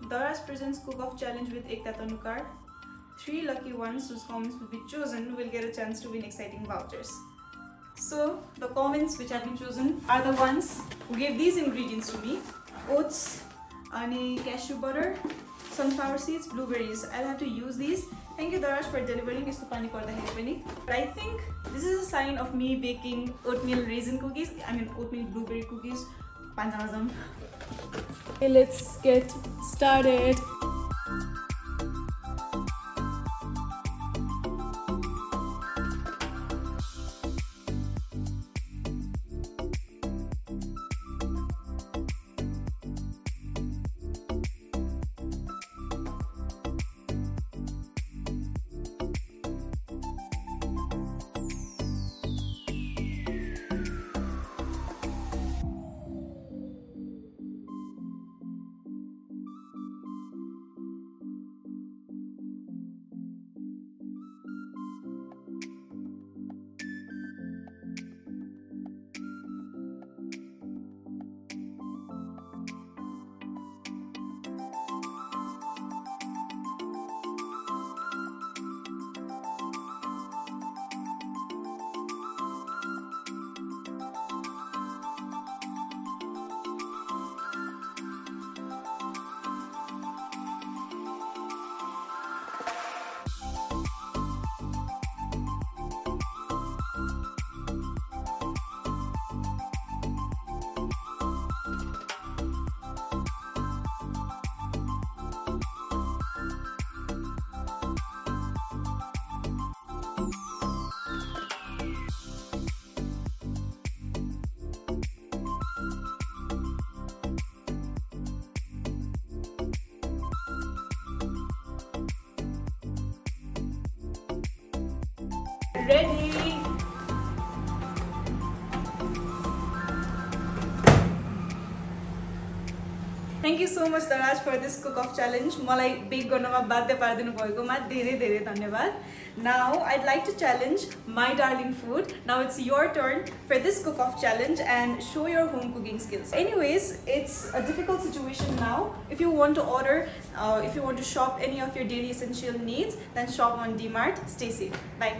Daraz presents Cook-Off Challenge with Ekata Tandukar. 3 lucky ones whose comments will be chosen will get a chance to win exciting vouchers. So, the comments which have been chosen are the ones who gave these ingredients to me. Oats, cashew butter, sunflower seeds, blueberries. I'll have to use these. Thank you Daraz for delivering this to pani parदाखेरि पनि. But I think this is a sign of me baking oatmeal raisin cookies. Oatmeal blueberry cookies. Panjamazam. Okay, let's get started. Ready! Thank you so much Daraz for this cook-off challenge. मलाई bake गर्नमा बाध्य पारिदिनु भएकोमा धेरै धेरै धन्यवाद. Now I'd like to challenge my darling food. Now it's your turn for this cook-off challenge and show your home cooking skills. Anyways, it's a difficult situation now. If you want to order, if you want to shop any of your daily essential needs, then shop on DMart. Stay safe. Bye.